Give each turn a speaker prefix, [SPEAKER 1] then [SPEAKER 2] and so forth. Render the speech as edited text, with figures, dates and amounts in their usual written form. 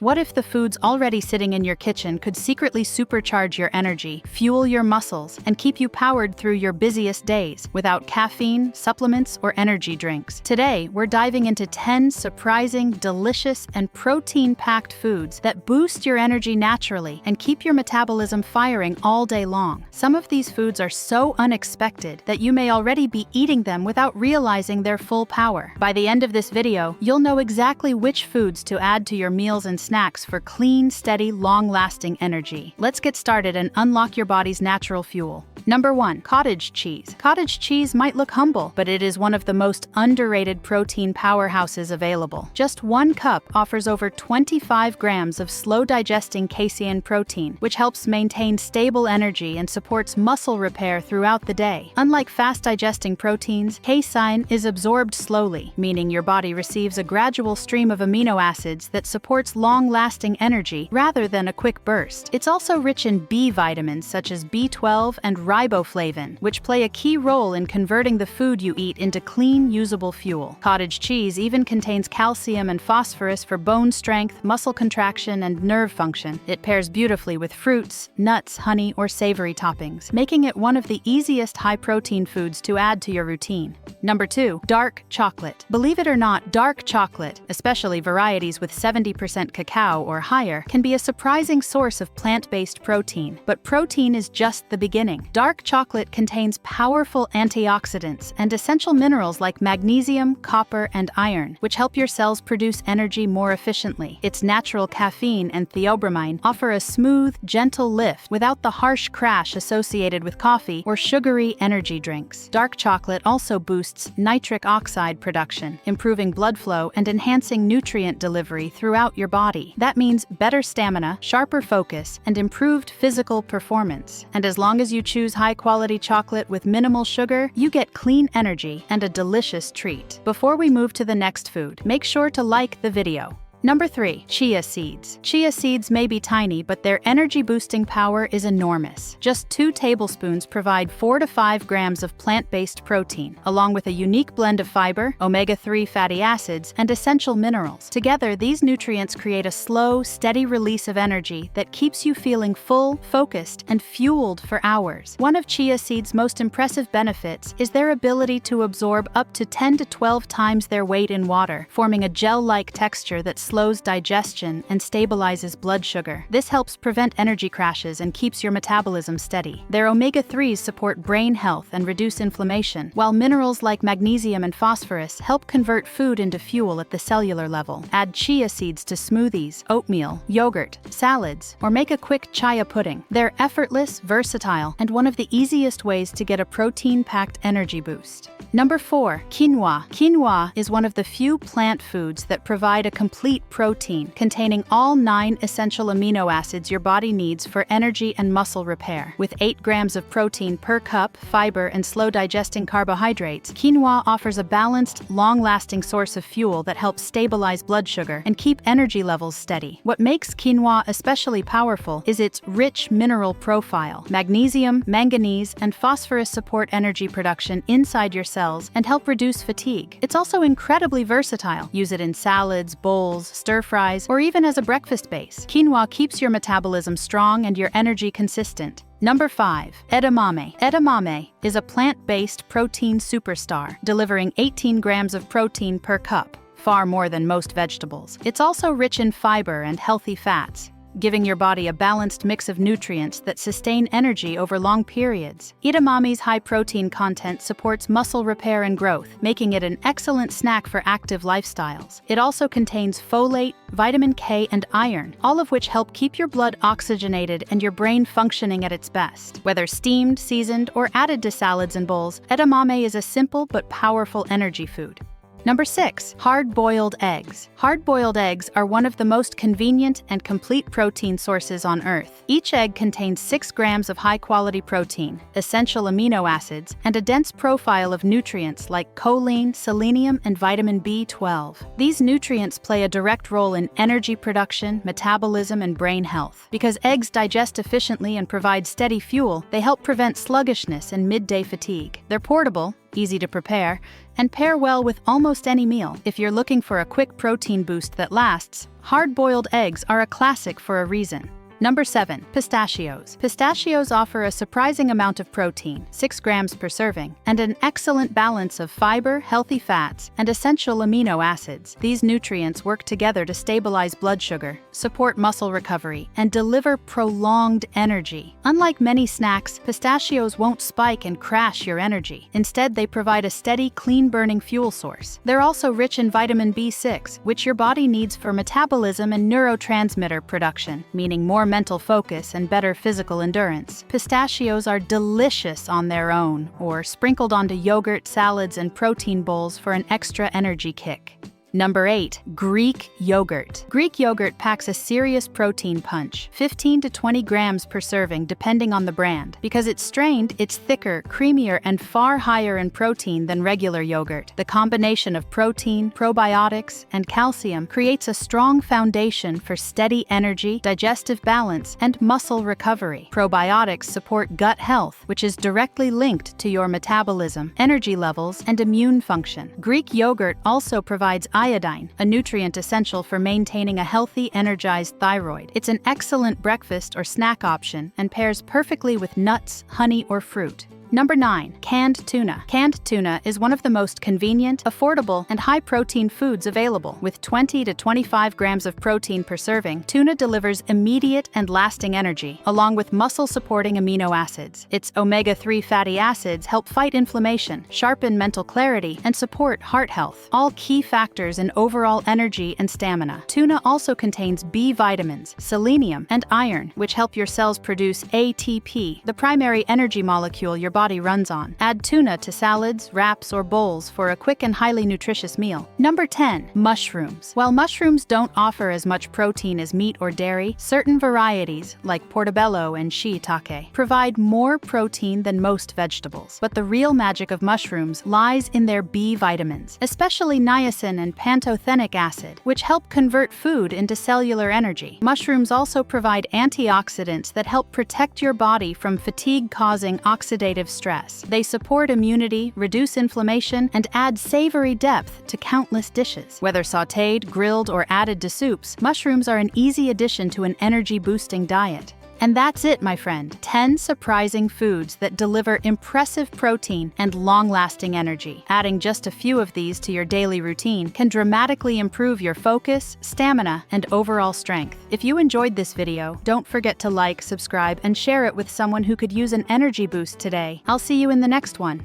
[SPEAKER 1] What if the foods already sitting in your kitchen could secretly supercharge your energy, fuel your muscles, and keep you powered through your busiest days without caffeine, supplements, or energy drinks? Today, we're diving into 10 surprising, delicious, and protein-packed foods that boost your energy naturally and keep your metabolism firing all day long. Some of these foods are so unexpected that you may already be eating them without realizing their full power. By the end of this video, you'll know exactly which foods to add to your meals and snacks for clean, steady, long-lasting energy. Let's get started and unlock your body's natural fuel. Number 1. Cottage cheese. Cottage cheese might look humble, but it is one of the most underrated protein powerhouses available. Just 1 cup offers over 25 grams of slow-digesting casein protein, which helps maintain stable energy and supports muscle repair throughout the day. Unlike fast-digesting proteins, casein is absorbed slowly, meaning your body receives a gradual stream of amino acids that supports long-lasting energy rather than a quick burst. It's also rich in B vitamins such as B12 and riboflavin, which play a key role in converting the food you eat into clean, usable fuel. Cottage cheese even contains calcium and phosphorus for bone strength, muscle contraction, and nerve function. It pairs beautifully with fruits, nuts, honey, or savory toppings, making it one of the easiest high-protein foods to add to your routine. Number 2. Dark chocolate. Believe it or not, dark chocolate, especially varieties with 70% cacao or higher, can be a surprising source of plant-based protein. But protein is just the beginning. Dark chocolate contains powerful antioxidants and essential minerals like magnesium, copper, and iron, which help your cells produce energy more efficiently. Its natural caffeine and theobromine offer a smooth, gentle lift without the harsh crash associated with coffee or sugary energy drinks. Dark chocolate also boosts nitric oxide production, improving blood flow and enhancing nutrient delivery throughout your body. That means better stamina, sharper focus, and improved physical performance. And as long as you choose high-quality chocolate with minimal sugar, you get clean energy and a delicious treat. Before we move to the next food, make sure to like the video. Number 3. Chia seeds. Chia seeds may be tiny, but their energy-boosting power is enormous. Just 2 tablespoons provide 4 to 5 grams of plant-based protein, along with a unique blend of fiber, omega-3 fatty acids, and essential minerals. Together, these nutrients create a slow, steady release of energy that keeps you feeling full, focused, and fueled for hours. One of chia seeds' most impressive benefits is their ability to absorb up to 10 to 12 times their weight in water, forming a gel-like texture that slows digestion and stabilizes blood sugar. This helps prevent energy crashes and keeps your metabolism steady. Their omega-3s support brain health and reduce inflammation, while minerals like magnesium and phosphorus help convert food into fuel at the cellular level. Add chia seeds to smoothies, oatmeal, yogurt, salads, or make a quick chia pudding. They're effortless, versatile, and one of the easiest ways to get a protein-packed energy boost. Number 4. Quinoa. Quinoa is one of the few plant foods that provide a complete protein containing all 9 essential amino acids your body needs for energy and muscle repair. With 8 grams of protein per cup, fiber, and slow-digesting carbohydrates, quinoa offers a balanced, long-lasting source of fuel that helps stabilize blood sugar and keep energy levels steady. What makes quinoa especially powerful is its rich mineral profile. Magnesium, manganese, and phosphorus support energy production inside your cells and help reduce fatigue. It's also incredibly versatile. Use it in salads, bowls, stir-fries, or even as a breakfast base. Quinoa keeps your metabolism strong and your energy consistent. Number 5. Edamame. Edamame is a plant-based protein superstar, delivering 18 grams of protein per cup, far more than most vegetables. It's also rich in fiber and healthy fats, giving your body a balanced mix of nutrients that sustain energy over long periods. Edamame's high protein content supports muscle repair and growth, making it an excellent snack for active lifestyles. It also contains folate, vitamin K, and iron, all of which help keep your blood oxygenated and your brain functioning at its best. Whether steamed, seasoned, or added to salads and bowls, edamame is a simple but powerful energy food. Number 6. Hard-boiled eggs. Hard-boiled eggs are one of the most convenient and complete protein sources on Earth. Each egg contains 6 grams of high-quality protein, essential amino acids, and a dense profile of nutrients like choline, selenium, and vitamin B12. These nutrients play a direct role in energy production, metabolism, and brain health. Because eggs digest efficiently and provide steady fuel, they help prevent sluggishness and midday fatigue. They're portable, easy to prepare, and pair well with almost any meal. If you're looking for a quick protein boost that lasts, hard-boiled eggs are a classic for a reason. Number 7. Pistachios. Pistachios offer a surprising amount of protein, 6 grams per serving, and an excellent balance of fiber, healthy fats, and essential amino acids. These nutrients work together to stabilize blood sugar, support muscle recovery, and deliver prolonged energy. Unlike many snacks, pistachios won't spike and crash your energy. Instead, they provide a steady, clean-burning fuel source. They're also rich in vitamin B6, which your body needs for metabolism and neurotransmitter production, meaning more mental focus and better physical endurance. Pistachios are delicious on their own, or sprinkled onto yogurt, salads, and protein bowls for an extra energy kick. Number 8. Greek yogurt. Greek yogurt packs a serious protein punch, 15 to 20 grams per serving depending on the brand. Because it's strained, it's thicker, creamier, and far higher in protein than regular yogurt. The combination of protein, probiotics, and calcium creates a strong foundation for steady energy, digestive balance, and muscle recovery. Probiotics support gut health, which is directly linked to your metabolism, energy levels, and immune function. Greek yogurt also provides iodine, a nutrient essential for maintaining a healthy, energized thyroid. It's an excellent breakfast or snack option and pairs perfectly with nuts, honey, or fruit. Number 9. Canned tuna. Canned tuna is one of the most convenient, affordable, and high-protein foods available. With 20 to 25 grams of protein per serving, tuna delivers immediate and lasting energy, along with muscle-supporting amino acids. Its omega-3 fatty acids help fight inflammation, sharpen mental clarity, and support heart health, all key factors in overall energy and stamina. Tuna also contains B vitamins, selenium, and iron, which help your cells produce ATP, the primary energy molecule your body runs on. Add tuna to salads, wraps, or bowls for a quick and highly nutritious meal. Number 10. Mushrooms. While mushrooms don't offer as much protein as meat or dairy, certain varieties, like portobello and shiitake, provide more protein than most vegetables. But the real magic of mushrooms lies in their B vitamins, especially niacin and pantothenic acid, which help convert food into cellular energy. Mushrooms also provide antioxidants that help protect your body from fatigue-causing oxidative stress. They support immunity, reduce inflammation, and add savory depth to countless dishes. Whether sautéed, grilled, or added to soups, mushrooms are an easy addition to an energy-boosting diet. And that's it, my friend. 10 surprising foods that deliver impressive protein and long-lasting energy. Adding just a few of these to your daily routine can dramatically improve your focus, stamina, and overall strength. If you enjoyed this video, don't forget to like, subscribe, and share it with someone who could use an energy boost today. I'll see you in the next one.